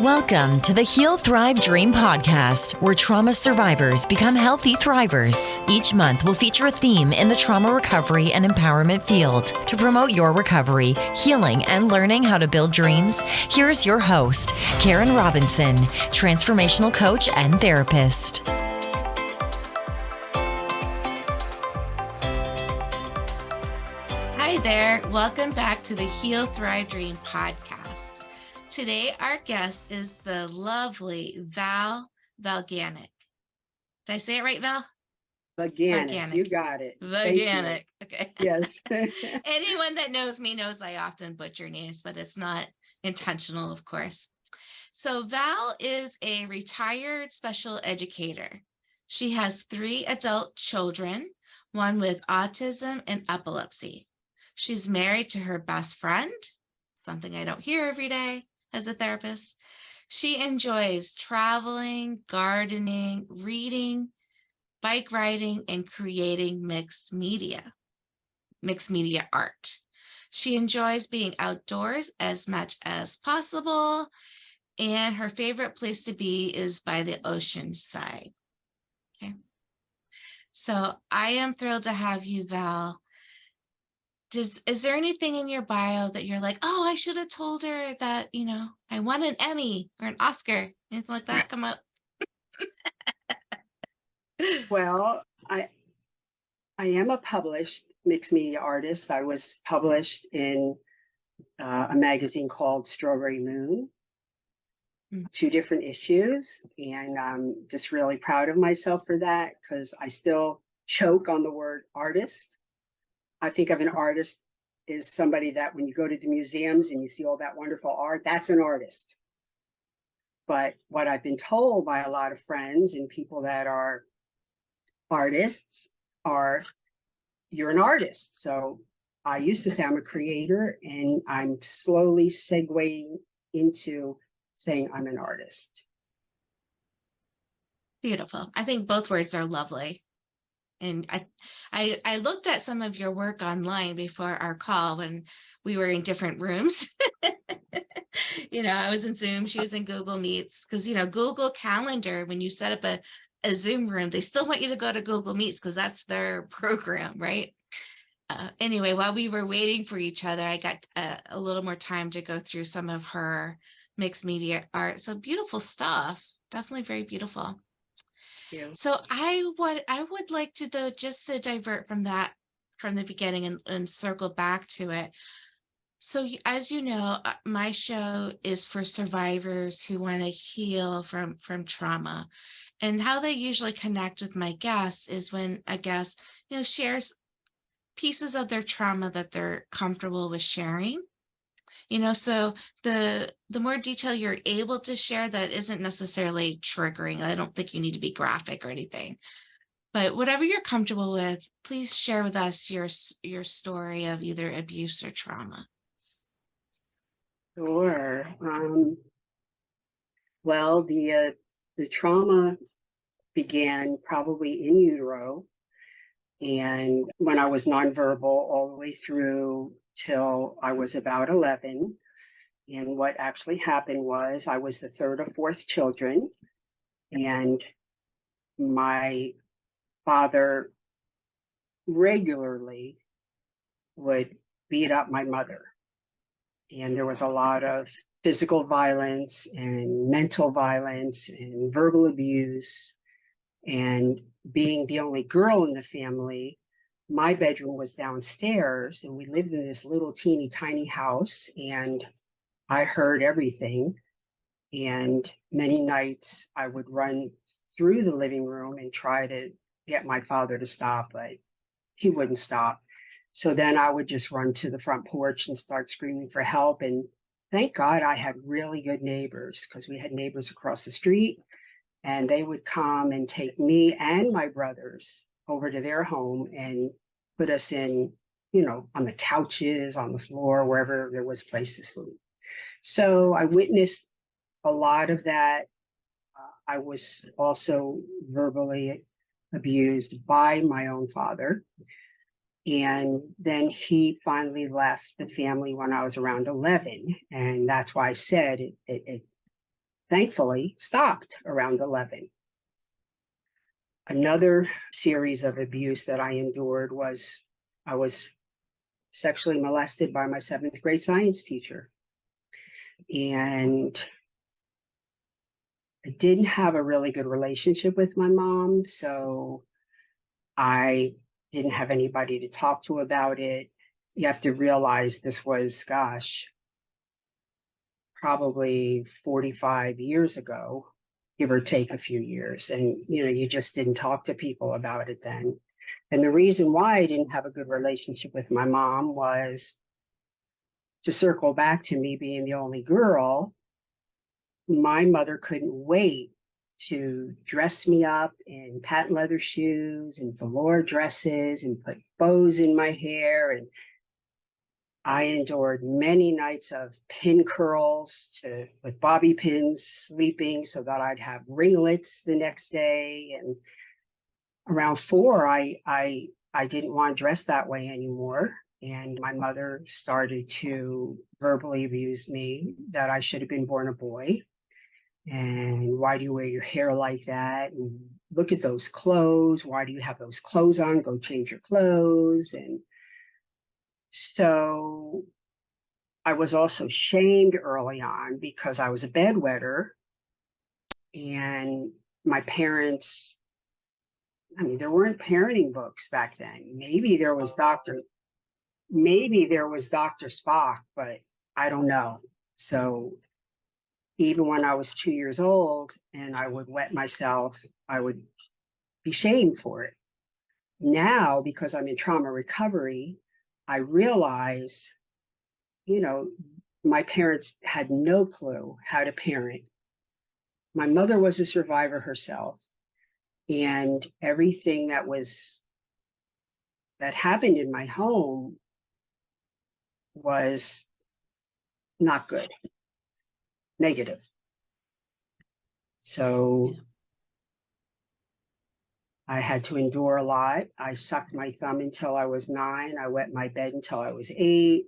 Welcome to the Heal, Thrive, Dream podcast, where trauma survivors become healthy thrivers. Each month, we'll feature a theme in the trauma recovery and empowerment field. To promote your recovery, healing, and learning how to build dreams, here's your host, Karen Robinson, transformational coach and therapist. Hi there. Welcome back to the Heal, Thrive, Dream podcast. Today, our guest is the lovely Val Valganic. Did I say it right, Val? Valganic. You got it. Valganic. Okay. Yes. Anyone that knows me knows I often butcher names, but it's not intentional, of course. So Val is a retired special educator. She has 3 adult children, one with autism and epilepsy. She's married to her best friend, something I don't hear every day as a therapist. She enjoys traveling, gardening, reading, bike riding, and creating mixed media art. She enjoys being outdoors as much as possible, and her favorite place to be is by the oceanside. Okay. So I am thrilled to have you, Val. Is there anything in your bio that you're like, oh, I should have told her that, I won an Emmy or an Oscar, anything like that come up? Well, I am a published mixed media artist. I was published in a magazine called Strawberry Moon, 2 different issues. And I'm just really proud of myself for that because I still choke on the word artist. I think of an artist as somebody that when you go to the museums and you see all that wonderful art, that's an artist. But what I've been told by a lot of friends and people that are artists are, you're an artist. So I used to say I'm a creator, and I'm slowly segueing into saying I'm an artist. Beautiful. I think both words are lovely. And I looked at some of your work online before our call when we were in different rooms. I was in Zoom, she was in Google Meets, because, Google Calendar, when you set up a Zoom room, they still want you to go to Google Meets because that's their program, right? Anyway, while we were waiting for each other, I got a little more time to go through some of her mixed media art. So beautiful stuff. Definitely very beautiful. Yeah. So I would like to, though, just to divert from that from the beginning and circle back to it. So as you know, my show is for survivors who want to heal from trauma. And how they usually connect with my guests is when a guest, shares pieces of their trauma that they're comfortable with sharing. So the more detail you're able to share that isn't necessarily triggering. I don't think you need to be graphic or anything, but whatever you're comfortable with, please share with us your story of either abuse or trauma. Sure. Well, the trauma began probably in utero, and when I was nonverbal all the way through till I was about 11. And what actually happened was I was the 3rd or 4th children, and my father regularly would beat up my mother. And there was a lot of physical violence and mental violence and verbal abuse. And being the only girl in the family, my bedroom was downstairs, and we lived in this little teeny tiny house, and I heard everything. And many nights I would run through the living room and try to get my father to stop, but he wouldn't stop. So then I would just run to the front porch and start screaming for help. And thank God I had really good neighbors, because we had neighbors across the street, and they would come and take me and my brothers over to their home and put us in, on the couches, on the floor, wherever there was a place to sleep. So I witnessed a lot of that. I was also verbally abused by my own father. And then he finally left the family when I was around 11. And that's why I said it thankfully stopped around 11. Another series of abuse that I endured was I was sexually molested by my 7th grade science teacher. And I didn't have a really good relationship with my mom, so I didn't have anybody to talk to about it. You have to realize this was, gosh, probably 45 years ago, give or take a few years. And, you just didn't talk to people about it then. And the reason why I didn't have a good relationship with my mom was, to circle back to me being the only girl, my mother couldn't wait to dress me up in patent leather shoes and velour dresses and put bows in my hair. And I endured many nights of pin curls with bobby pins, sleeping so that I'd have ringlets the next day. And around 4, I didn't want to dress that way anymore. And my mother started to verbally abuse me, that I should have been born a boy. And why do you wear your hair like that? And look at those clothes. Why do you have those clothes on? Go change your clothes. And so I was also shamed early on because I was a bedwetter. And my parents, there weren't parenting books back then. Maybe there was Dr. Spock, but I don't know. So even when I was 2 years old and I would wet myself, I would be shamed for it. Now, because I'm in trauma recovery, I realize, my parents had no clue how to parent. My mother was a survivor herself, and everything that happened in my home was not good, negative. So I had to endure a lot. I sucked my thumb until I was 9. I wet my bed until I was 8.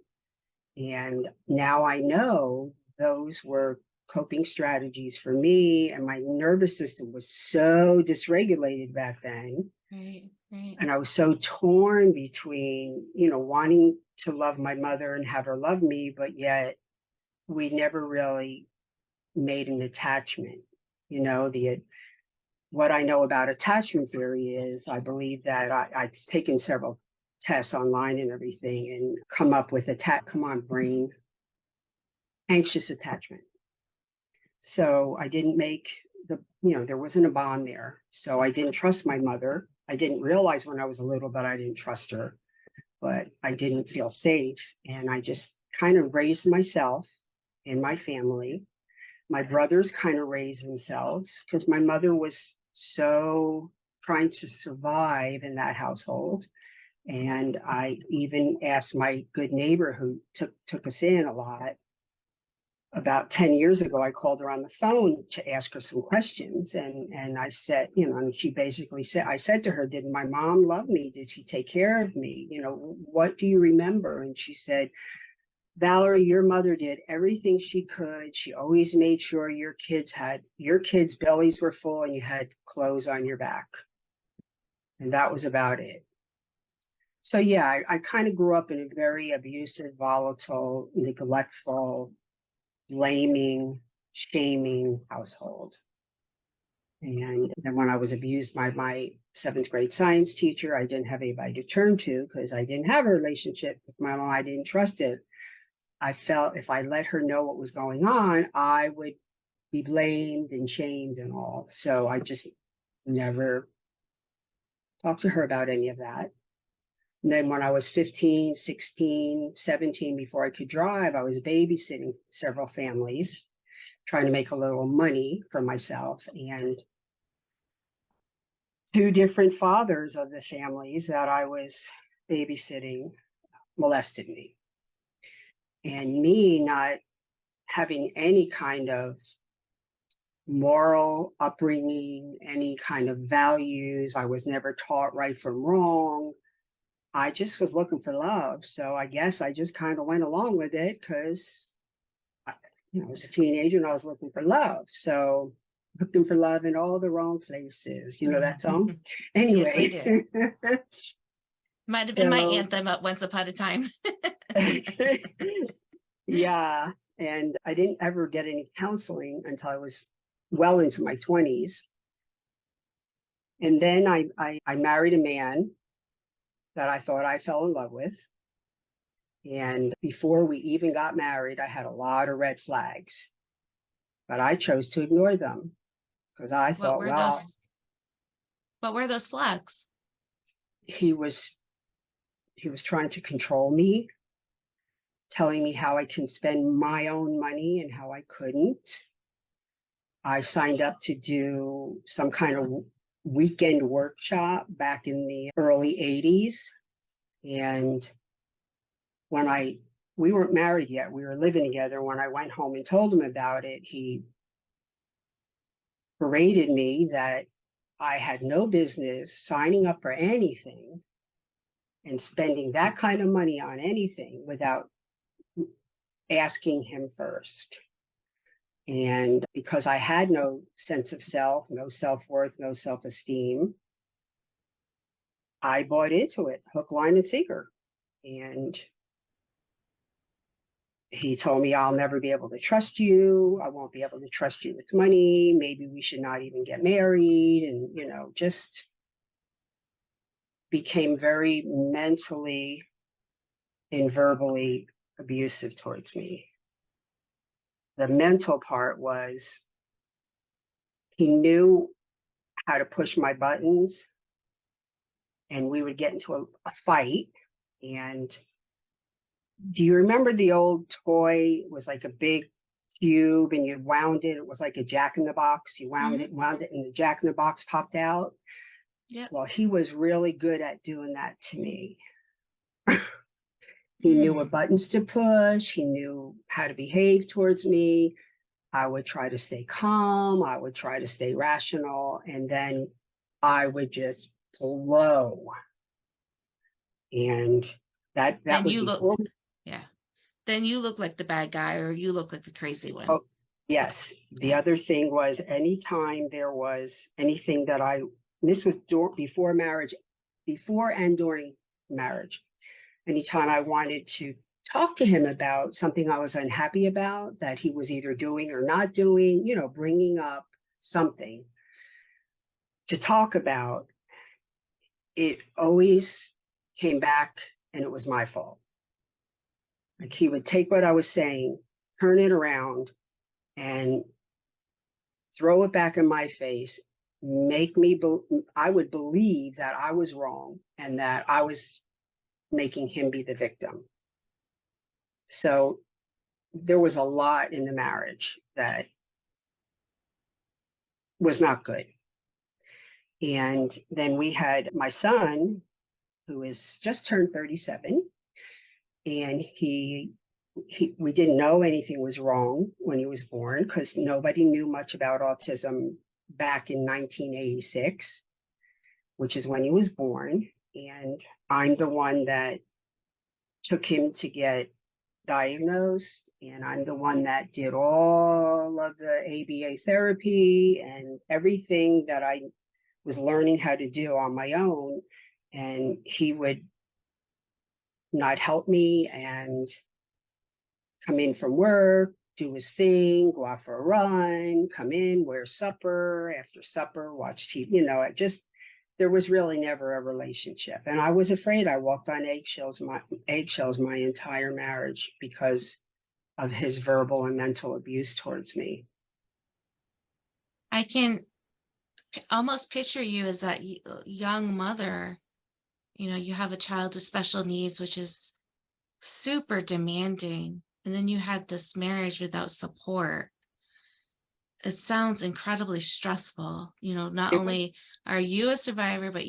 And now I know those were coping strategies for me. And my nervous system was so dysregulated back then. Right, right. And I was so torn between, wanting to love my mother and have her love me, but yet we never really made an attachment. What I know about attachment theory is, I believe that I've taken several tests online and everything and come up with anxious attachment. So I didn't make there wasn't a bond there. So I didn't trust my mother. I didn't realize when I was little that I didn't trust her, but I didn't feel safe. And I just kind of raised myself and my family. My brothers kind of raised themselves because my mother was so trying to survive in that household. And I even asked my good neighbor who took us in a lot. About 10 years ago, I called her on the phone to ask her some questions. And I said, and she basically said, I said to her, did my mom love me? Did she take care of me? What do you remember? And she said, Valerie, your mother did everything she could. She always made sure your kids' bellies were full and you had clothes on your back. And that was about it. So yeah, I kind of grew up in a very abusive, volatile, neglectful, blaming, shaming household. And then when I was abused by my 7th grade science teacher, I didn't have anybody to turn to because I didn't have a relationship with my mom. I didn't trust it. I felt if I let her know what was going on, I would be blamed and shamed and all. So I just never talked to her about any of that. And then when I was 15, 16, 17, before I could drive, I was babysitting several families, trying to make a little money for myself. And 2 different fathers of the families that I was babysitting molested me. And me not having any kind of moral upbringing, any kind of values, I was never taught right from wrong. I just was looking for love. So I guess I just kind of went along with it because I was a teenager and I was looking for love. So looking for love in all the wrong places. You know that song? Yes, I Anyway. do. Might have been my So anthem at Once Upon a Time. yeah. And I didn't ever get any counseling until I was well into my 20s. And then I married a man that I thought I fell in love with. And before we even got married, I had a lot of red flags, but I chose to ignore them because I What thought, were those? well, What were those flags? he was trying to control me, telling me how I can spend my own money and how I couldn't. I signed up to do some kind of weekend workshop back in the early 80s. And when we weren't married yet, we were living together. When I went home and told him about it, he berated me that I had no business signing up for anything and spending that kind of money on anything without asking him first. And because I had no sense of self, no self-worth, no self-esteem, I bought into it, hook, line, and sinker. And he told me, I'll never be able to trust you. I won't be able to trust you with money. Maybe we should not even get married. And, just became very mentally and verbally abusive towards me. The mental part was he knew how to push my buttons, and we would get into a fight. And do you remember the old toy? It was like a big cube and you wound it. It was like a Jack in the Box. You wound it, and the Jack in the Box popped out. Yep. Well, he was really good at doing that to me. He knew what buttons to push. He knew how to behave towards me. I would try to stay calm. I would try to stay rational. And then I would just blow. And that Then was you before. yeah. Then you look like the bad guy, or you look like the crazy one. Oh, yes. The other thing was anytime there was anything that this was before marriage, before and during marriage, anytime I wanted to talk to him about something I was unhappy about that he was either doing or not doing, bringing up something to talk about, it always came back and it was my fault. Like he would take what I was saying, turn it around, and throw it back in my face, make me, I would believe that I was wrong and that I was making him be the victim. So there was a lot in the marriage that was not good. And then we had my son, who is just turned 37, and we didn't know anything was wrong when he was born because nobody knew much about autism back in 1986, which is when he was born. And I'm the one that took him to get diagnosed, and I'm the one that did all of the ABA therapy and everything that I was learning how to do on my own. And he would not help me and come in from work, do his thing, go out for a run, come in, wear supper, after supper, watch TV. There was really never a relationship. And I was afraid. I walked on eggshells my entire marriage because of his verbal and mental abuse towards me. I can almost picture you as that young mother. You have a child with special needs, which is super demanding. And then you had this marriage without support. It sounds incredibly stressful. Not only are you a survivor, but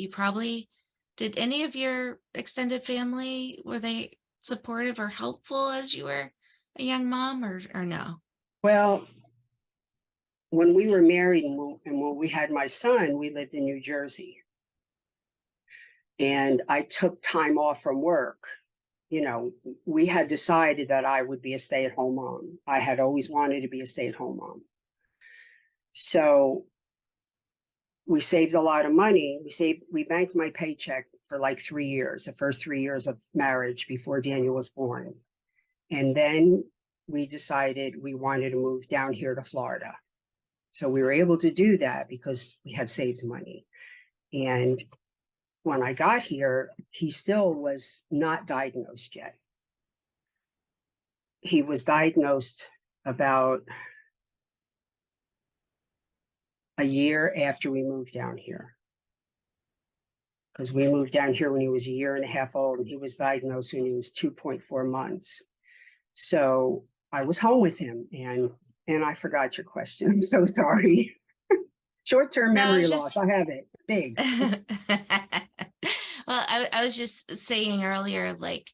did any of your extended family, were they supportive or helpful as you were a young mom or no? Well, when we were married and when we had my son, we lived in New Jersey. And I took time off from work, we had decided that I would be a stay-at-home mom. I had always wanted to be a stay-at-home mom. So we saved a lot of money. We banked my paycheck for like 3 years, the first 3 years of marriage before Daniel was born. And then we decided we wanted to move down here to Florida. So we were able to do that because we had saved money. And when I got here, he still was not diagnosed yet. He was diagnosed about a year after we moved down here. Because we moved down here when he was a year and a half old, and he was diagnosed when he was 2.4 months. So I was home with him, and I forgot your question. I'm so sorry. Short-term memory loss. I have it big. Well, I was just saying earlier, like,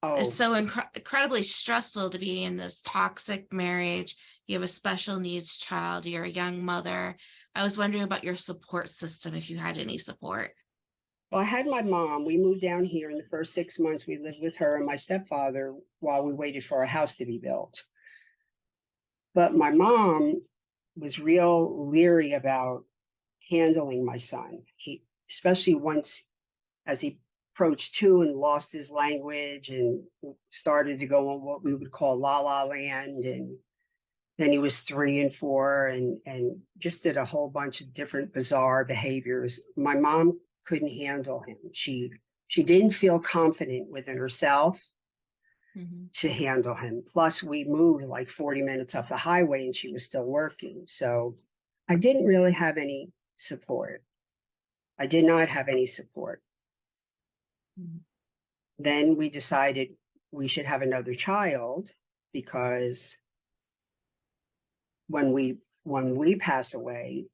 it's so incredibly stressful to be in this toxic marriage. You have a special needs child. You're a young mother. I was wondering about your support system, if you had any support. Well, I had my mom. We moved down here in the first 6 months. We lived with her and my stepfather while we waited for a house to be built. But my mom was real leery about handling my son. Especially once as he approached 2 and lost his language and started to go on what we would call la la land. And then he was 3 and 4 and just did a whole bunch of different bizarre behaviors. My mom couldn't handle him. She didn't feel confident within herself to handle him. Plus, we moved like 40 minutes up the highway and she was still working. So I didn't really have any support. I did not have any support. Then we decided we should have another child because when we pass away,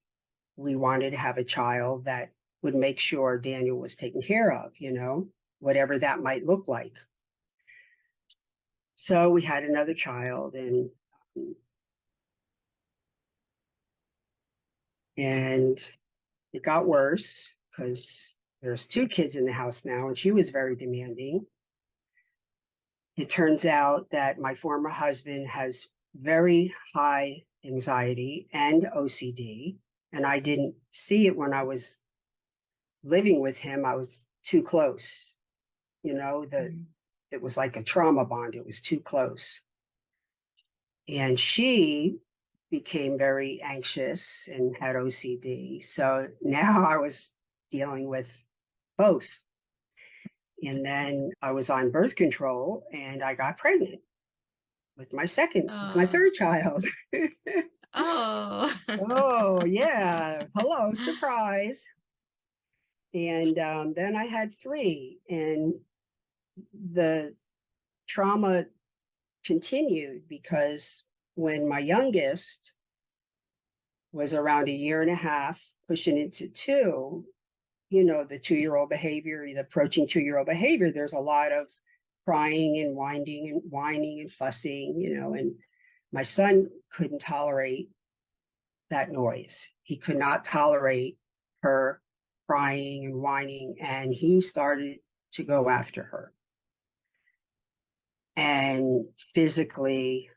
we wanted to have a child that would make sure Daniel was taken care of, whatever that might look like. So we had another child, and it got worse because there's 2 kids in the house now, and she was very demanding. It turns out that my former husband has very high anxiety and OCD, and I didn't see it when I was living with him. I was too close, it was like a trauma bond. It was too close. And she became very anxious and had OCD. So now I was dealing with both. And then I was on birth control and I got pregnant with my third child. Oh. Oh, yeah. Hello, surprise. And then I had 3, and the trauma continued because when my youngest was around a year and a half, pushing into 2, the 2-year-old behavior, the approaching 2-year-old behavior, there's a lot of crying and whining and fussing, and my son couldn't tolerate that noise. He could not tolerate her crying and whining, and he started to go after her and physically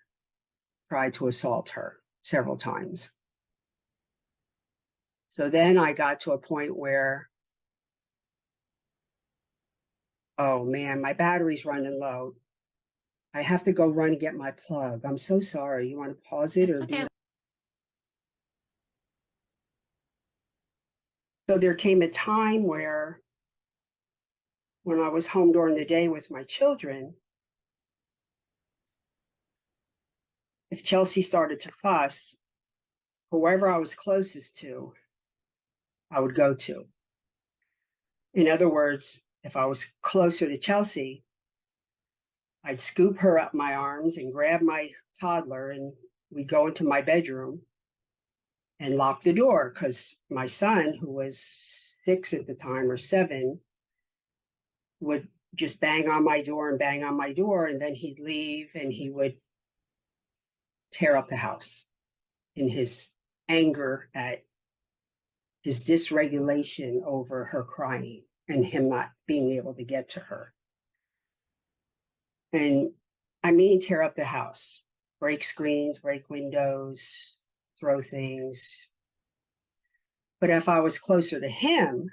tried to assault her several times. So then I got to a point where, oh man, my battery's running low. I have to go run and get my plug. I'm so sorry. You want to pause it? It's okay. So there came a time where when I was home during the day with my children, if Chelsea started to fuss, whoever I was closest to, I would go to. In other words, if I was closer to Chelsea, I'd scoop her up my arms and grab my toddler, and we'd go into my bedroom and lock the door because my son, who was 6 at the time or 7, would just bang on my door, and then he'd leave and he would tear up the house in his anger at his dysregulation over her crying and him not being able to get to her. And I mean, tear up the house, break screens, break windows, throw things. But if I was closer to him,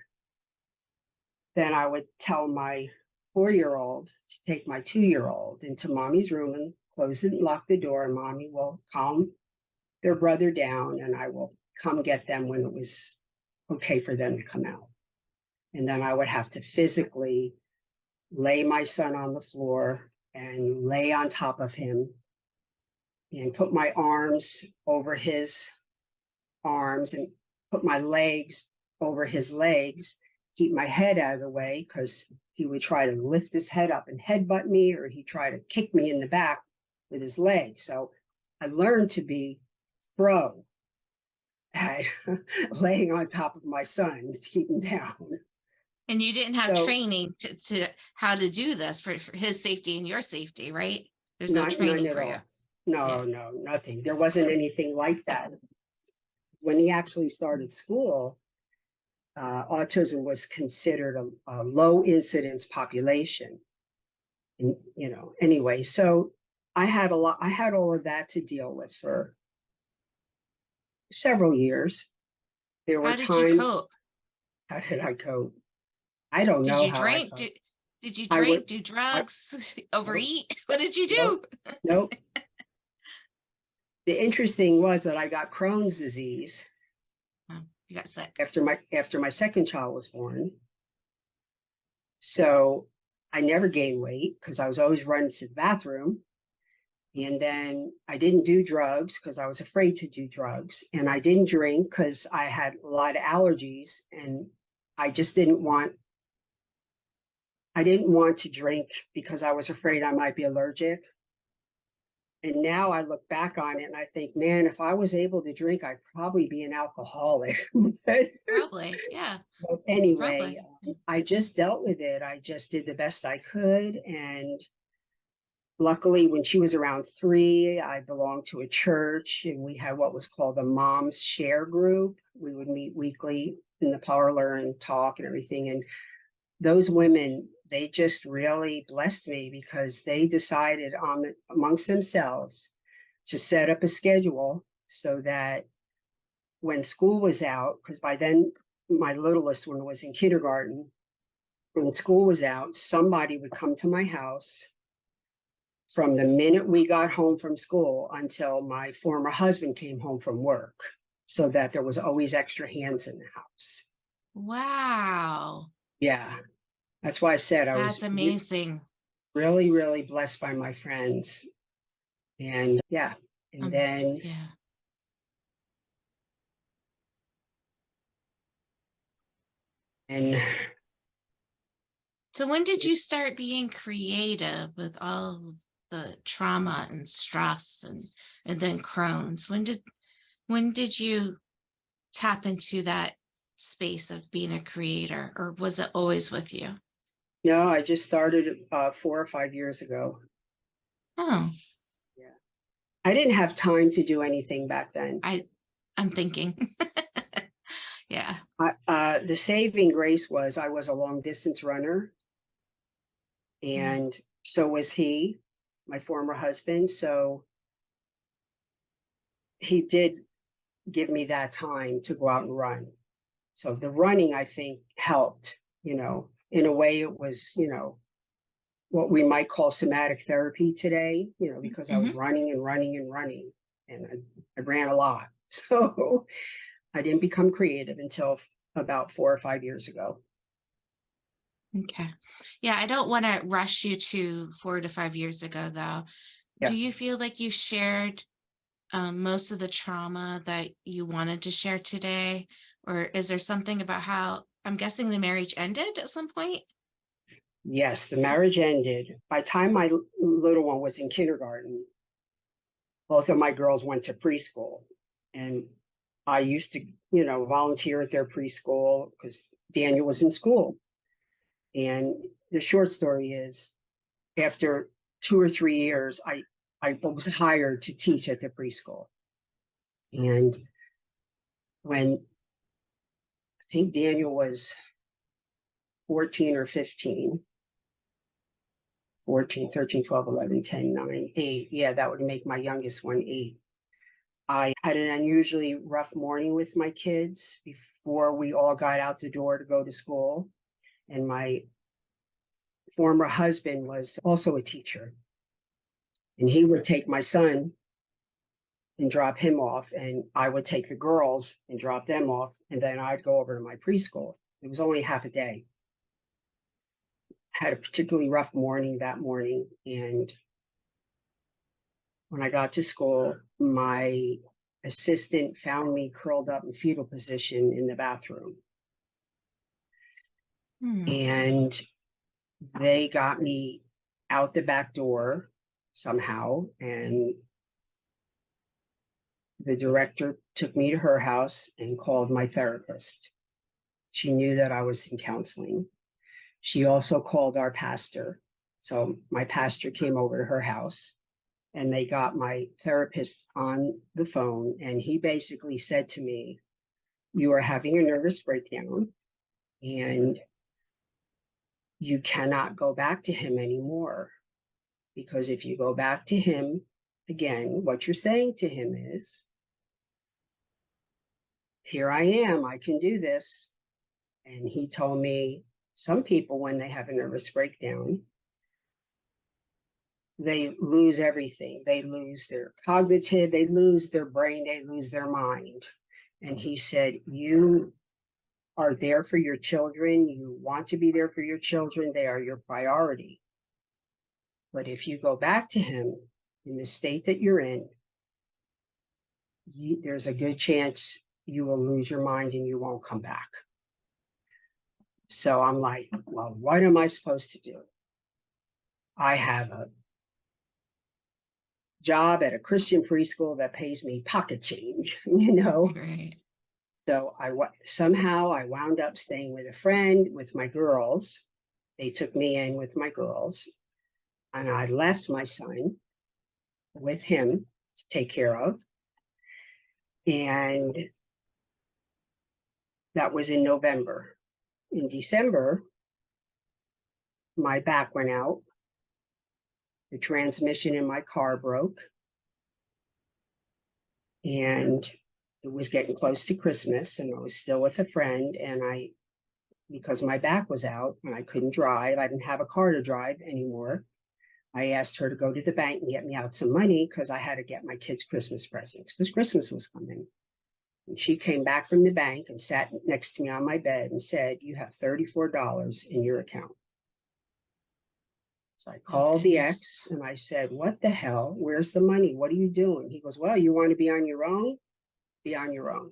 then I would tell my 4-year-old to take my 2-year-old into mommy's room and close it and lock the door. And mommy will calm their brother down, and I will come get them when it was okay for them to come out. And then I would have to physically lay my son on the floor and lay on top of him and put my arms over his arms and put my legs over his legs, keep my head out of the way, because he would try to lift his head up and headbutt me, or he'd try to kick me in the back with his legs. So I learned to be pro at laying on top of my son to keep him down. And you didn't have So training to how to do this for his safety and your safety, right? There's no none training at for you. all. No, Yeah. no, nothing. There wasn't anything like that. When he actually started school, autism was considered a low incidence population. And, anyway, so I had all of that to deal with for several years. There were How did you times, cope? how did I cope? I don't Did know you how I drink? coped. Did you I would, drink, do I, drugs, nope, overeat? What did you nope, do? nope. The interesting was that I got Crohn's disease Oh, you got sick. after my second child was born. So I never gained weight because I was always running to the bathroom. And then I didn't do drugs because I was afraid to do drugs. And I didn't drink because I had a lot of allergies, and I just didn't want to drink because I was afraid I might be allergic. And now I look back on it and I think, man, if I was able to drink, I'd probably be an alcoholic. Probably, yeah, But anyway, probably. I just dealt with it. I just did the best I could. And luckily, when she was around 3, I belonged to a church, and we had what was called a mom's share group. We would meet weekly in the parlor and talk and everything. And those women, they just really blessed me because they decided amongst themselves to set up a schedule so that when school was out, because by then my littlest one was in kindergarten, when school was out, somebody would come to my house from the minute we got home from school until my former husband came home from work, so that there was always extra hands in the house. Wow, Yeah, that's why I said I was that's amazing. really, really blessed by my friends. And yeah, and then Yeah. and So when did you start being creative with all of the trauma and stress and then Crohn's? When did you tap into that space of being a creator, or was it always with you? no, I just started 4 or 5 years ago. Oh, Yeah, I didn't have time to do anything back then. I'm thinking. Yeah. The saving grace was I was a long distance runner, and so was he, my former husband. So he did give me that time to go out and run. So the running, I think, helped, in a way it was, what we might call somatic therapy today, because I was Hmm. running and running and running, and I ran a lot. So I didn't become creative until about 4 or 5 years ago. Okay. Yeah, I don't want to rush you to 4 to 5 years ago, though. Yeah. Do you feel like you shared most of the trauma that you wanted to share today? Or is there something about how I'm guessing the marriage ended at some point? Yes, the marriage ended. By the time my little one was in kindergarten, both of my girls went to preschool. And I used to, volunteer at their preschool because Daniel was in school. And the short story is, after 2 or 3 years, I was hired to teach at the preschool. And when I think Daniel was 14 or 15, 14, 13, 12, 11, 10, 9, 8. Yeah, that would make my youngest one 8. I had an unusually rough morning with my kids before we all got out the door to go to school. And my former husband was also a teacher. And he would take my son and drop him off, and I would take the girls and drop them off, and then I'd go over to my preschool. It was only half a day. Had a particularly rough morning that morning, and when I got to school, my assistant found me curled up in fetal position in the bathroom. And they got me out the back door somehow, and the director took me to her house and called my therapist. She knew that I was in counseling. She also called our pastor. So my pastor came over to her house, and they got my therapist on the phone. And he basically said to me, "You are having a nervous breakdown, and you cannot go back to him anymore. Because if you go back to him again, what you're saying to him is, here I am, I can do this." And he told me some people, when they have a nervous breakdown, they lose everything. They lose their cognitive, they lose their brain, they lose their mind. And he said, you are there for your children. You want to be there for your children. They are your priority. But if you go back to him in the state that you're in, there's a good chance you will lose your mind and you won't come back. So I'm like, well, what am I supposed to do? I have a job at a Christian preschool that pays me pocket change, you know? Right. So somehow I wound up staying with a friend with my girls. They took me in with my girls, and I left my son with him to take care of. And that was in November. In December, my back went out. The transmission in my car broke. And it was getting close to Christmas, and I was still with a friend. And because my back was out and I couldn't drive, I didn't have a car to drive anymore. I asked her to go to the bank and get me out some money because I had to get my kids Christmas presents because Christmas was coming. And she came back from the bank and sat next to me on my bed and said, "You have $34 in your account." So I called the ex and I said, "What the hell? Where's the money? What are you doing?" He goes, "Well, you want to be on your own? Be on your own."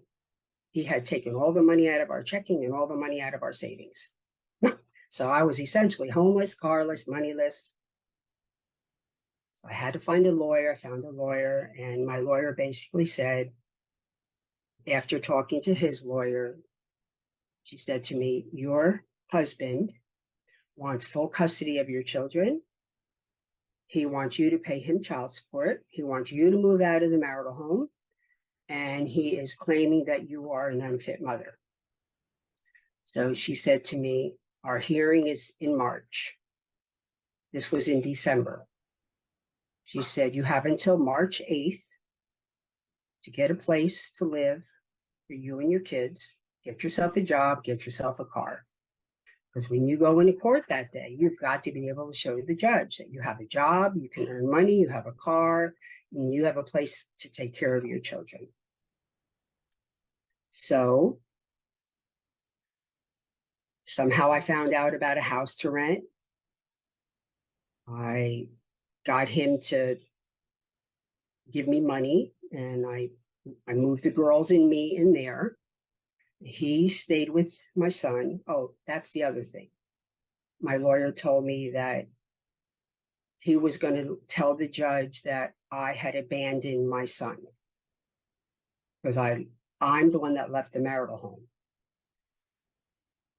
He had taken all the money out of our checking and all the money out of our savings. So I was essentially homeless, carless, moneyless. So I had to find a lawyer. I found a lawyer, and my lawyer basically said, after talking to his lawyer, she said to me, "Your husband wants full custody of your children. He wants you to pay him child support. He wants you to move out of the marital home. And he is claiming that you are an unfit mother." So she said to me, "Our hearing is in March." This was in December. She said, "You have until March 8th to get a place to live for you and your kids. Get yourself a job, get yourself a car. Because when you go into court that day, you've got to be able to show the judge that you have a job, you can earn money, you have a car, and you have a place to take care of your children." So somehow I found out about a house to rent. I got him to give me money, and I moved the girls and me in there. He stayed with my son. Oh, that's the other thing. My lawyer told me that he was going to tell the judge that I had abandoned my son because I'm the one that left the marital home.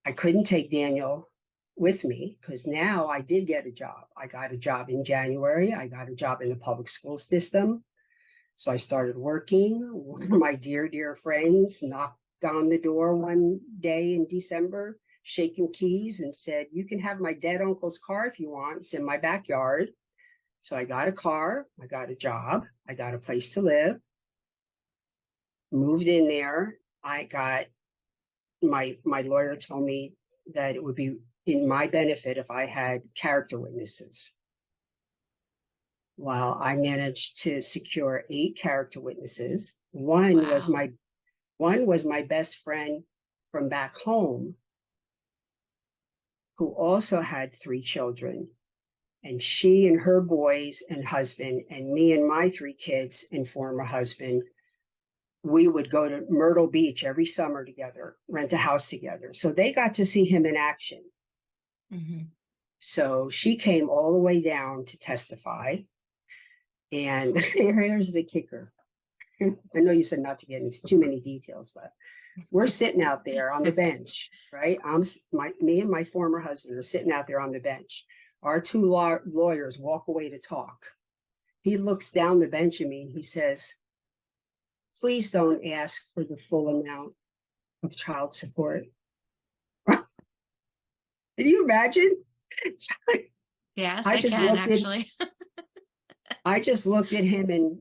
I couldn't take Daniel with me because now I did get a job. I got a job in January. I got a job in the public school system. So I started working. One of my dear, dear friends knocked on the door one day in December. shaking keys and said, "You can have my dead uncle's car if you want. It's in my backyard." So I got a car, I got a job, I got a place to live, moved in there. I got my lawyer told me that it would be in my benefit if I had character witnesses. Well, I managed to secure 8 character witnesses. One was my best friend from back home, who also had 3 children. And she and her boys and husband, and me and my 3 kids and former husband, we would go to Myrtle Beach every summer together, rent a house together. So they got to see him in action. Mm-hmm. So she came all the way down to testify. And here's the kicker. I know you said not to get into too many details, but we're sitting out there on the bench, right? Me and my former husband are sitting out there on the bench. Our 2 lawyers walk away to talk. He looks down the bench at me and he says, "Please don't ask for the full amount of child support." Can you imagine? Yes, I I just can looked at actually. I just looked at him and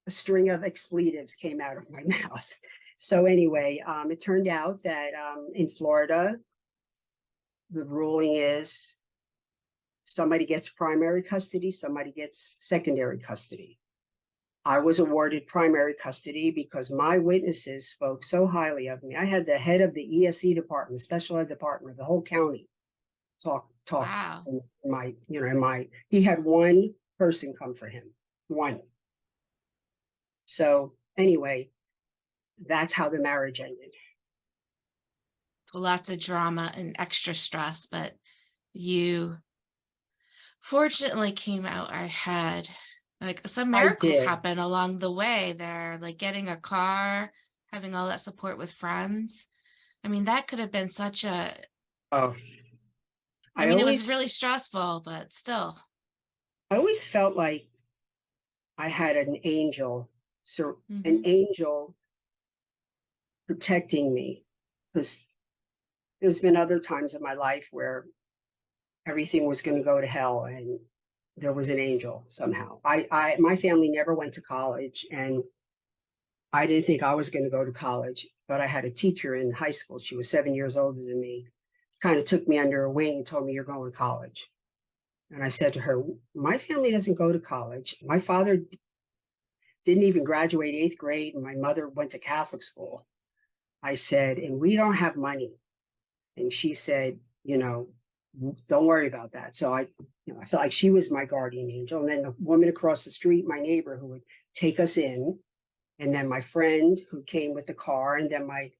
a string of expletives came out of my mouth. So anyway, it turned out that in Florida, the ruling is somebody gets primary custody, somebody gets secondary custody. I was awarded primary custody because my witnesses spoke so highly of me. I had the head of the ESE department, special ed department of the whole county talk Wow. he had 1 person come for him. 1. So anyway, that's how the marriage ended. Lots of drama and extra stress, but you fortunately came out ahead. Like some I miracles did. happen along the way there, like getting a car, having all that support with friends. I mean, that could have been such a, Oh, I I mean, it was always really stressful, but still. I always felt like I had an angel, so an Hmm. angel protecting me, because there's been other times in my life where everything was going to go to hell and there was an angel somehow. My family never went to college, and I didn't think I was going to go to college, but I had a teacher in high school. She was 7 years older than me. Kind of took me under her wing and told me, "You're going to college." And I said to her, "My family doesn't go to college. My father didn't even graduate 8th grade, and my mother went to Catholic school." I said, "And we don't have money." And she said, "Don't worry about that." So I felt like she was my guardian angel. And then the woman across the street, my neighbor, who would take us in, and then my friend who came with the car, and then my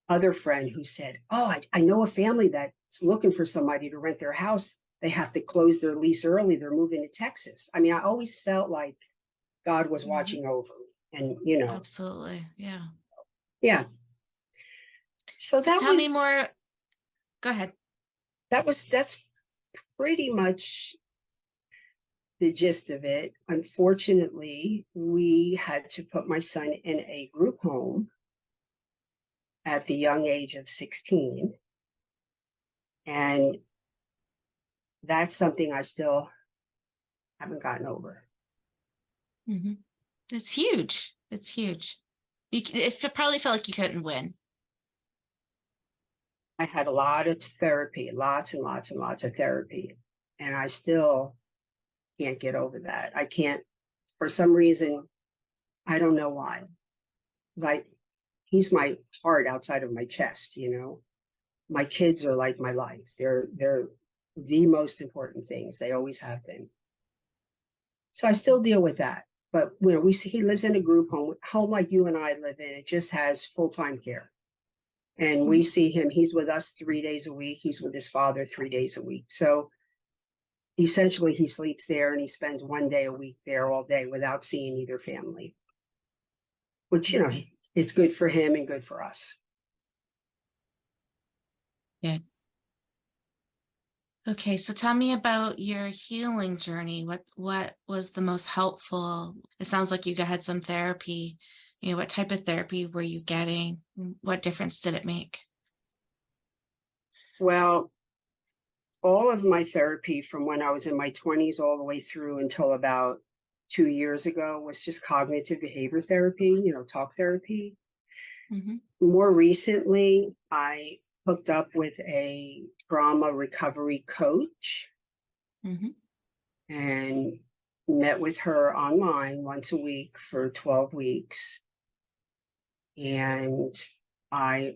other friend who said, "Oh, I know a family that's looking for somebody to rent their house. They have to close their lease early. They're moving to Texas." I mean, I always felt like God was Hmm. watching over me. And, Absolutely. Yeah. yeah. So So tell me more. Go ahead. that's pretty much the gist of it. Unfortunately, we had to put my son in a group home at the young age of 16. And that's something I still haven't gotten over. Hmm. It's huge. It's huge. It probably felt like you couldn't win. I had a lot of therapy, lots and lots and lots of therapy, and I still can't get over that. I can't, for some reason, I don't know why. Like, he's my heart outside of my chest. My kids are like my life. They're the most important things. They always have been. So I still deal with that. But we see he lives in a group home like you and I live in. It just has full-time care. And we Mhm. see him, he's with us 3 days a week. He's with his father 3 days a week. So essentially he sleeps there and he spends 1 day a week there all day without seeing either family, which, Okay. it's good for him and good for us. Good. Okay, so tell me about your healing journey. What was the most helpful? It sounds like you had some therapy. What type of therapy were you getting? What difference did it make? Well, all of my therapy from when I was in my 20s all the way through until about 2 years ago was just cognitive behavior therapy, talk therapy. Hmm. More recently, I hooked up with a trauma recovery coach Hmm. and met with her online once a week for 12 weeks. And I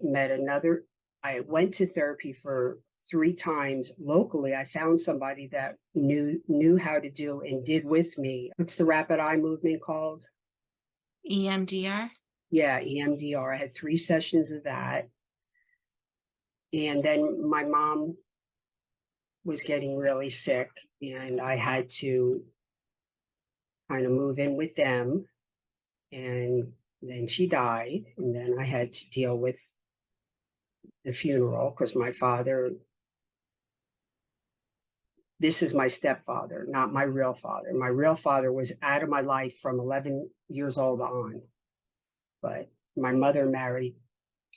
went to therapy for 3 times locally. I found somebody that knew how to do and did with me. What's the rapid eye movement called? EMDR. Yeah, EMDR. I had 3 sessions of that. And then my mom was getting really sick, and I had to kind of move in with them. And then she died, and then I had to deal with the funeral because this is my stepfather, not my real father. My real father was out of my life from 11 years old on. But my mother married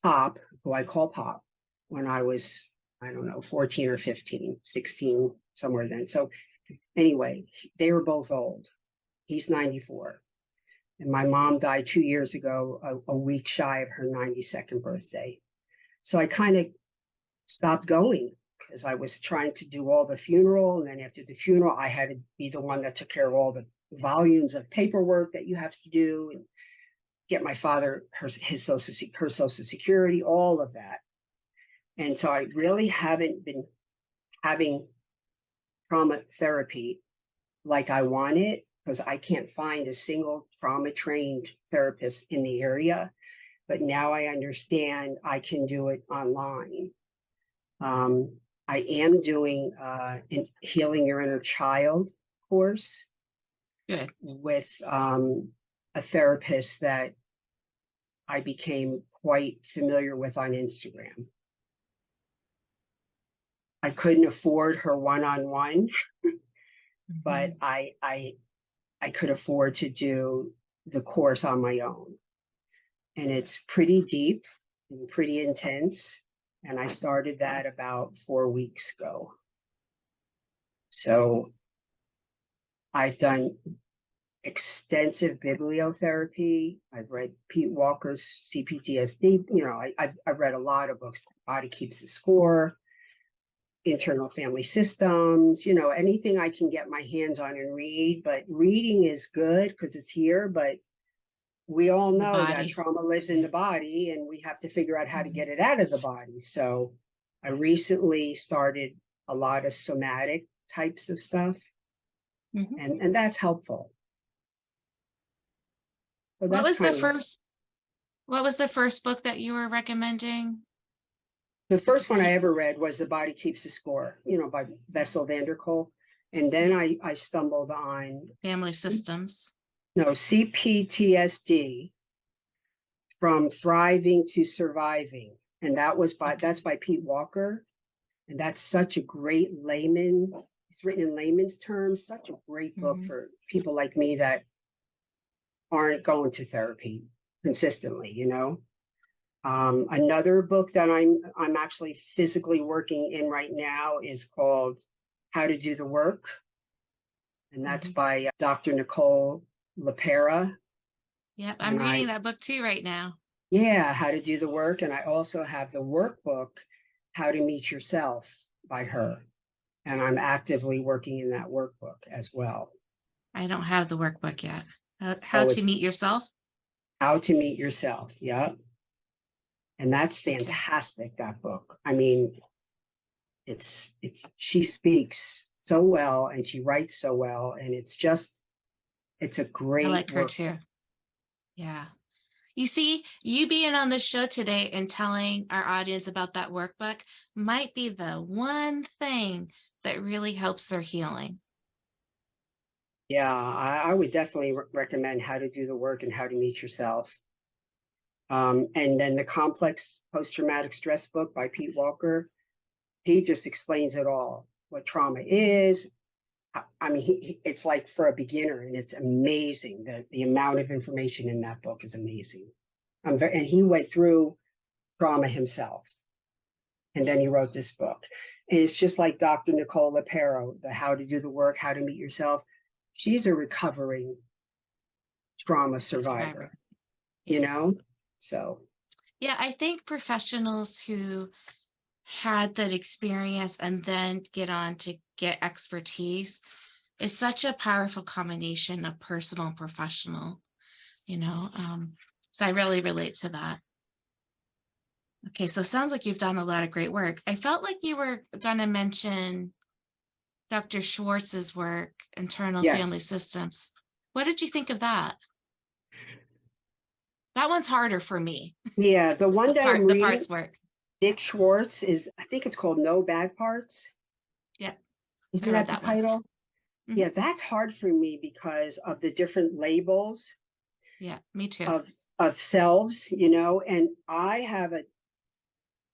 Pop, who I call Pop, when I was, I don't know, 14 or 15, 16, somewhere then. So anyway, they were both old. He's 94. And my mom died 2 years ago, a week shy of her 92nd birthday. So I kind of stopped going because I was trying to do all the funeral. And then after the funeral, I had to be the one that took care of all the volumes of paperwork that you have to do and get my father her social security, all of that. And so I really haven't been having trauma therapy like I wanted because I can't find a single trauma trained therapist in the area. But now I understand I can do it online. I am doing an Healing Your Inner Child course. Good. With a therapist that I became quite familiar with on Instagram. I couldn't afford her one-on-one, but I could afford to do the course on my own. And it's pretty deep and pretty intense. And I started that about 4 weeks ago. So I've done extensive bibliotherapy. I've read Pete Walker's CPTSD. I've read a lot of books. Body Keeps the Score, Internal Family Systems, anything I can get my hands on and read. But reading is good because it's here, but we all know that trauma lives in the body and we have to figure out how to get it out of the body. So I recently started a lot of somatic types of stuff, and that's helpful. So What was the first book that you were recommending? The first one I ever read was The Body Keeps the Score, by Bessel van der Kolk. And then I stumbled on Family Systems. No, CPTSD, From Thriving to Surviving. And that's by Pete Walker. And that's such a great it's written in layman's terms, such a great book for people like me that aren't going to therapy consistently, Another book that I'm actually physically working in right now is called How to Do the Work. And that's by Dr. Nicole LaPera. Yep, I'm reading that book too right now. Yeah, How to Do the Work. And I also have the workbook, How to Meet Yourself by her. And I'm actively working in that workbook as well. I don't have the workbook yet. How to Meet Yourself? How to Meet Yourself, yeah. And that's fantastic, that book. I mean, she speaks so well and she writes so well. And it's a great I like her too. Yeah. You see, you being on the show today and telling our audience about that workbook might be the one thing that really helps their healing. Yeah, I would definitely recommend How to Do the Work and How to Meet Yourself. And then the Complex Post-Traumatic Stress book by Pete Walker. He just explains it all, what trauma is. I mean, it's like for a beginner, and it's amazing. The amount of information in that book is amazing. And he went through trauma himself. And then he wrote this book. And it's just like Dr. Nicole Lapero, the How to Do the Work, How to Meet Yourself. She's a recovering trauma survivor, you know? So. Yeah, I think professionals who had that experience and then get on to get expertise is such a powerful combination of personal and professional, you know? So I really relate to that. Okay, so it sounds like you've done a lot of great work. I felt like you were going to mention Dr. Schwartz's work, Internal Family Yes. Systems. What did you think of that? That one's harder for me. Yeah, the one that I'm The reading, parts work. Dick Schwartz, is, I think it's called No Bad Parts. Yeah, Isn't I read that the that one. title? Mhm. Yeah, that's hard for me because of the different labels Yeah, me too. of selves, you know, and I have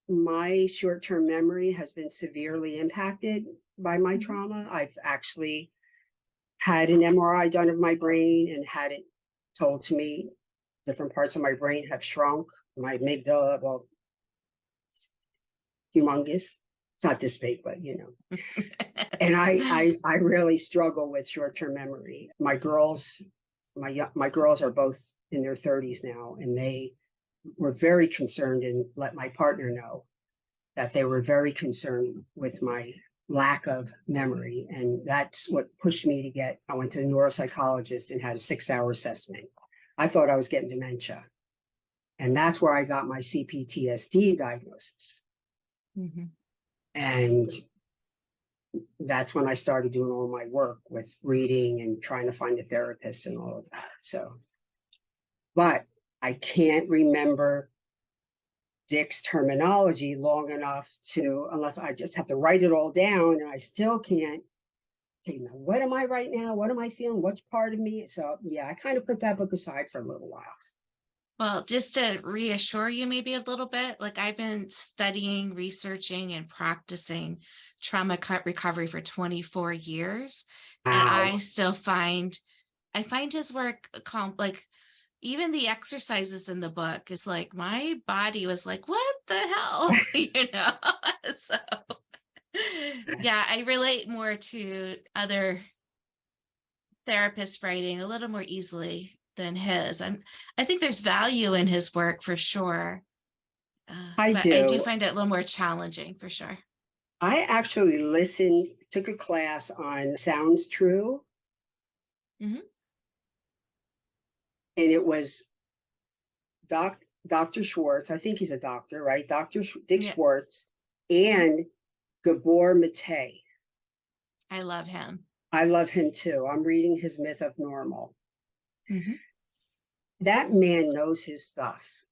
my short-term memory has been severely impacted by my trauma. I've actually had an MRI done of my brain and had it told to me different parts of my brain have shrunk. My amygdala, well, humongous. It's not this big, but you know. And I really struggle with short-term memory. My girls are both in their 30s now, and they were very concerned and let my partner know that they were very concerned with my lack of memory. And that's what pushed me to I went to a neuropsychologist and had a 6-hour assessment. I thought I was getting dementia. And that's where I got my CPTSD diagnosis. Mm-hmm. And that's when I started doing all my work with reading and trying to find a therapist and all of that. So, but I can't remember Dick's terminology long enough unless I just have to write it all down, and I still can't take, what am I right now? What am I feeling? What's part of me? So yeah, I kind of put that book aside for a little while. Well, just to reassure you maybe a little bit, like I've been studying, researching, and practicing trauma recovery for 24 years. And Wow. I still I find his work like even the exercises in the book, it's like my body was like, what the hell? You know? So yeah, I relate more to other therapists writing a little more easily than his. I think there's value in his work for sure. I But I do do. find it a little more challenging for sure. I actually took a class on Sounds True. Mhm. And it was Dr. Schwartz. I think he's a doctor, right? Dick Yeah, Schwartz and Gabor Mate. I love him. I love him too. I'm reading his Myth of Normal. Mhm. That man knows his stuff.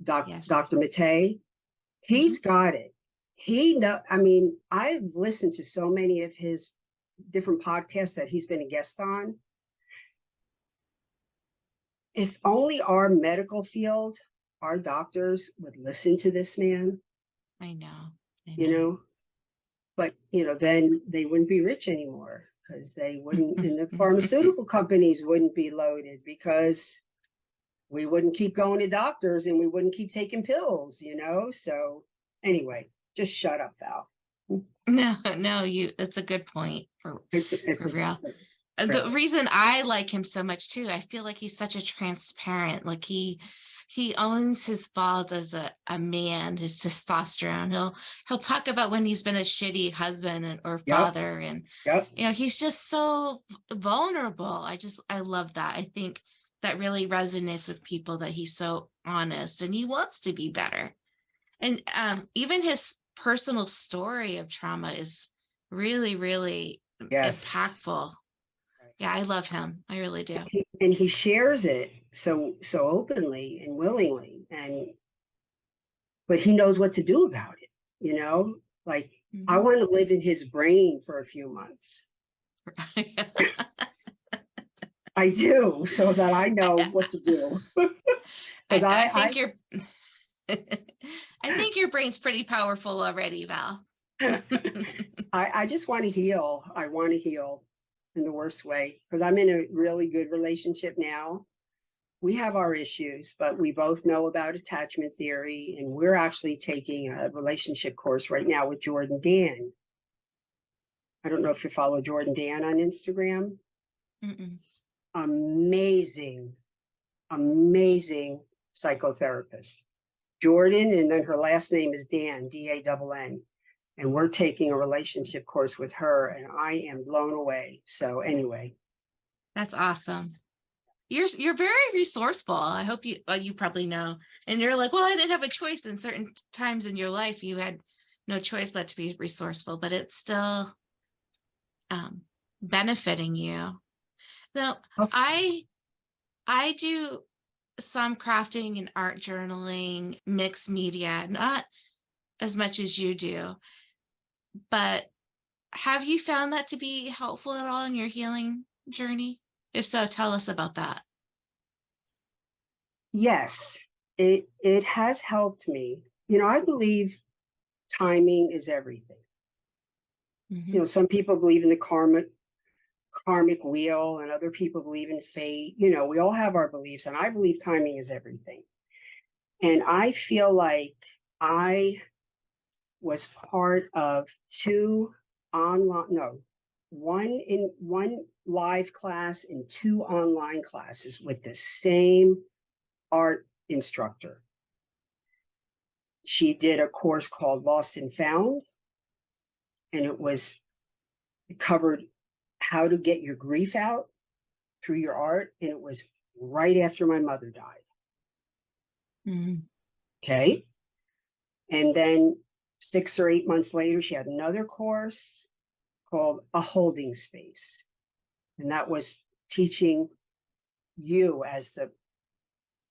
Yes. Dr. Mate, he's got it. I mean, I've listened to so many of his different podcasts that he's been a guest on. If only our medical field, our doctors would listen to this man. I know. You know, but you know, then they wouldn't be rich anymore because they wouldn't, and the pharmaceutical companies wouldn't be loaded because we wouldn't keep going to doctors and we wouldn't keep taking pills, you know? So anyway, just shut up, Val. No, it's a good point for real. The reason I like him so much too, I feel like he's such a transparent, like he owns his faults as a man, his testosterone. He'll talk about when he's been a shitty husband or father, and you know, he's just so vulnerable. I love that. I think that really resonates with people, that he's so honest and he wants to be better. And even his personal story of trauma is really, really impactful. Yeah, I love him. I really do. And he shares it so openly and willingly, but he knows what to do about it, you know? Like, I want to live in his brain for a few months. I do, so that I know what to do. Because I think your brain's pretty powerful already, Val. I just want to heal. I want to heal in the worst way because I'm in a really good relationship now. we have our issues, but we both know about attachment theory, and we're actually taking a relationship course right now with Jordan Dan. I don't know if you follow Jordan Dan on Instagram. Mm-mm. Amazing, amazing psychotherapist. Jordan, and then her last name is Dan, D-A-N-N. And we're taking a relationship course with her, and I am blown away. So anyway. That's awesome. You're very resourceful. I hope you probably know. And you're like, well, I didn't have a choice in certain times in your life. You had no choice but to be resourceful, but it's still benefiting you. Now, I do some crafting and art journaling, mixed media, not as much as you do, but have you found that to be helpful at all in your healing journey? If so, tell us about that. Yes, it has helped me. I believe timing is everything. Mm-hmm. Some people believe in the karmic wheel, and other people believe in fate. We all have our beliefs, and I believe timing is everything. And I feel like I was part of one live class and 2 online classes with the same art instructor. She did a course called Lost and Found, and it covered how to get your grief out through your art, and it was right after my mother died. Mm-hmm. Okay. And then 6 or 8 months later, she had another course called A Holding Space. And that was teaching you as the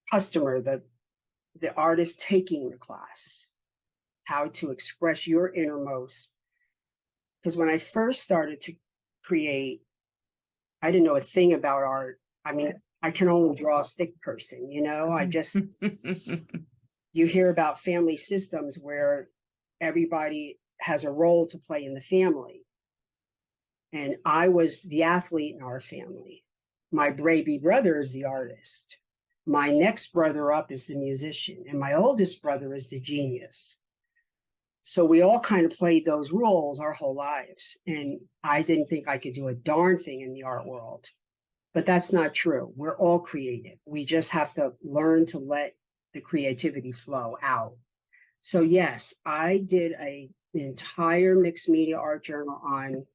customer, the artist taking the class, how to express your innermost. Because when I first started to create, I didn't know a thing about art. I mean, I can only draw a stick person, I just, you hear about family systems where everybody has a role to play in the family. And I was the athlete in our family. My baby brother is the artist. My next brother up is the musician. And my oldest brother is the genius. So we all kind of played those roles our whole lives. And I didn't think I could do a darn thing in the art world. But that's not true. We're all creative. We just have to learn to let the creativity flow out. So yes, I did an entire mixed media art journal on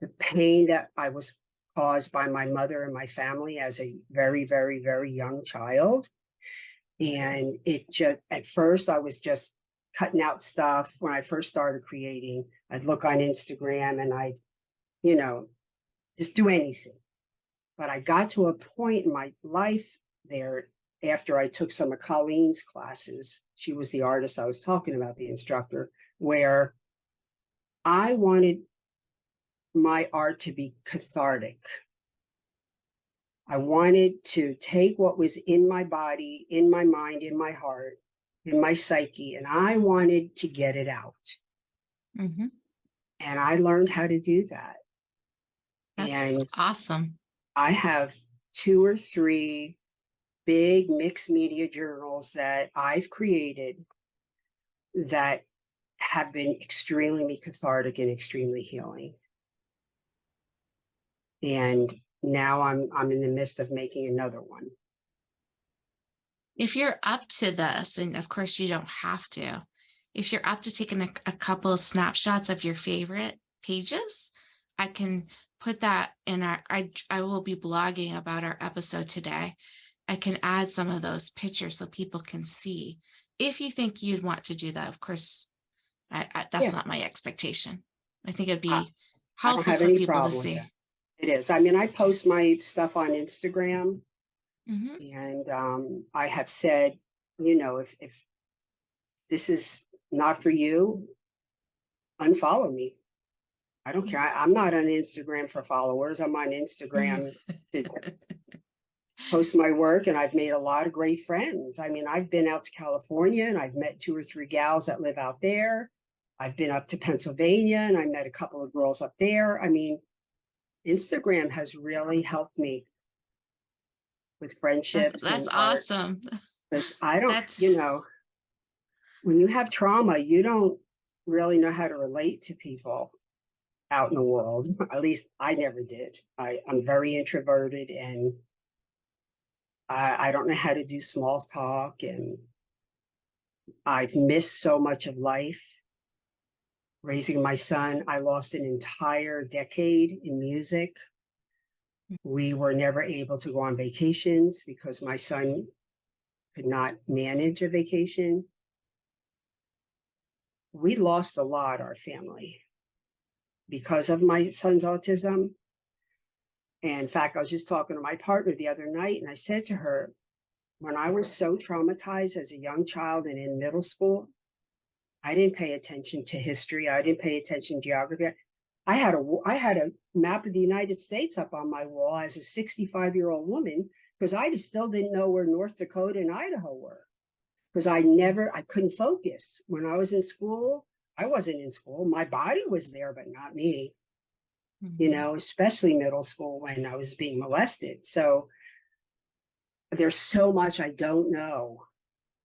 the pain that I was caused by my mother and my family as a very, very, very young child. And at first I was just cutting out stuff. When I first started creating, I'd look on Instagram and I'd, just do anything. But I got to a point in my life there after I took some of Colleen's classes. She was the artist I was talking about, the instructor, where I wanted my art to be cathartic. I wanted to take what was in my body, in my mind, in my heart, in my psyche, and I wanted to get it out. Mm-hmm. And I learned how to do that. That's awesome. I have 2 or 3 big mixed media journals that I've created that have been extremely cathartic and extremely healing. And now I'm in the midst of making another one. If you're up to this, and of course you don't have to, if you're up to taking a couple of snapshots of your favorite pages, I can put that in I will be blogging about our episode today. I can add some of those pictures so people can see. If you think you'd want to do that, of course, that's not my expectation. I think it'd be helpful for people to see. It is. I mean, I post my stuff on Instagram, Mm-hmm. and I have said, if this is not for you, unfollow me. I don't care. I'm not on Instagram for followers. I'm on Instagram to post my work, and I've made a lot of great friends. I mean, I've been out to California and I've met 2 or 3 gals that live out there. I've been up to Pennsylvania and I met a couple of girls up there. I mean, Instagram has really helped me with friendships That's and art. awesome. Because I don't, That's when you have trauma, you don't really know how to relate to people out in the world. At least I never did. I'm very introverted, and I don't know how to do small talk, and I've missed so much of life. Raising my son, I lost an entire decade in music. We were never able to go on vacations because my son could not manage a vacation. We lost a lot, our family, because of my son's autism. And in fact, I was just talking to my partner the other night, and I said to her, when I was so traumatized as a young child and in middle school, I didn't pay attention to history. I didn't pay attention to geography. I had a map of the United States up on my wall as a 65-year-old woman, because I just still didn't know where North Dakota and Idaho were, because I couldn't focus. When I was in school, I wasn't in school. My body was there, but not me, especially middle school when I was being molested. So there's so much I don't know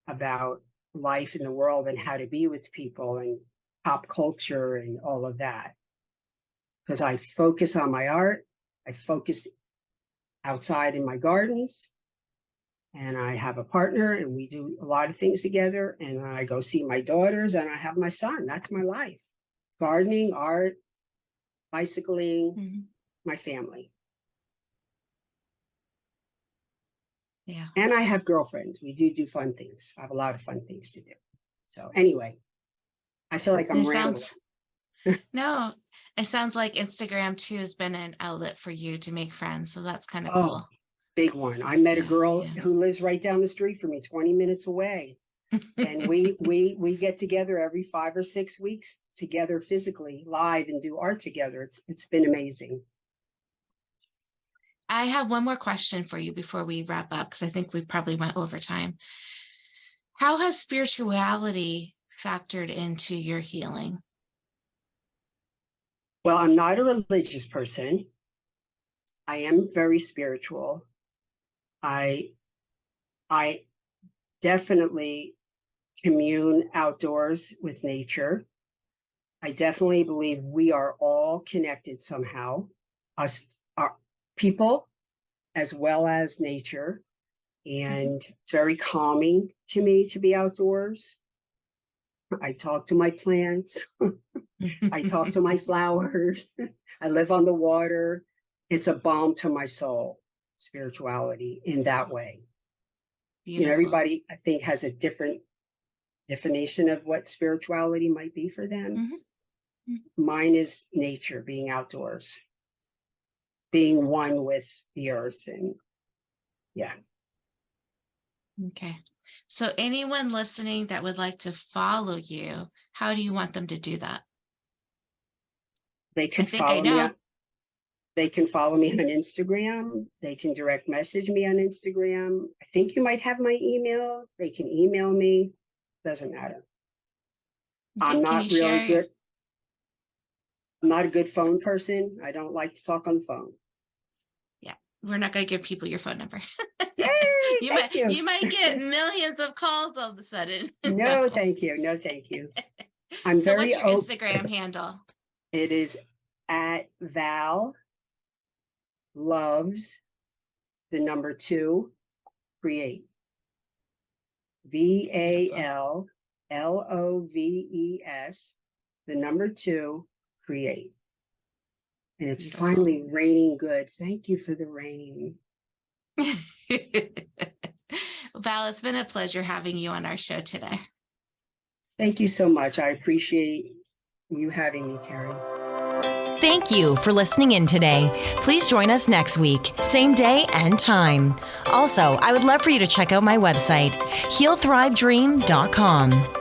about life in the world and how to be with people and pop culture and all of that. Because I focus on my art, I focus outside in my gardens, and I have a partner, and we do a lot of things together, and I go see my daughters, and I have my son. That's my life. Gardening, art, bicycling, my family. Yeah. And I have girlfriends. We do fun things. I have a lot of fun things to do. So anyway, I feel like I'm rambling. No, it sounds like Instagram too has been an outlet for you to make friends. So that's kind of cool. Big one. I met a girl who lives right down the street from me, 20 minutes away. And we get together every 5 or 6 weeks together physically, live, and do art together. It's been amazing. I have one more question for you before we wrap up, because I think we probably went over time. How has spirituality factored into your healing? Well, I'm not a religious person. I am very spiritual. I definitely commune outdoors with nature. I definitely believe we are all connected somehow, us, our people, as well as nature. And it's very calming to me to be outdoors. I talk to my plants. I talk to my flowers. I live on the water. It's a balm to my soul, spirituality in that way. Beautiful. Everybody, I think, has a different definition of what spirituality might be for them. Mine is nature, being outdoors, being one with the earth, and Okay. So anyone listening that would like to follow you, how do you want them to do that? They can follow me. They can follow me on Instagram. They can direct message me on Instagram. I think you might have my email. They can email me. Doesn't matter. Okay, I'm not really good. I'm not a good phone person. I don't like to talk on the phone. Yeah, we're not going to give people your phone number. Yay, you might get millions of calls all of a sudden. No, thank you. No, thank you. So what's your Instagram handle? It is at Val Loves the number 2 create. VALLOVES the number 2 create. And it's finally raining good. Thank you for the rain. Val, it's been a pleasure having you on our show today. Thank you so much. I appreciate you having me, Carrie. Thank you for listening in today. Please join us next week, same day and time. Also, I would love for you to check out my website, healthrivedream.com.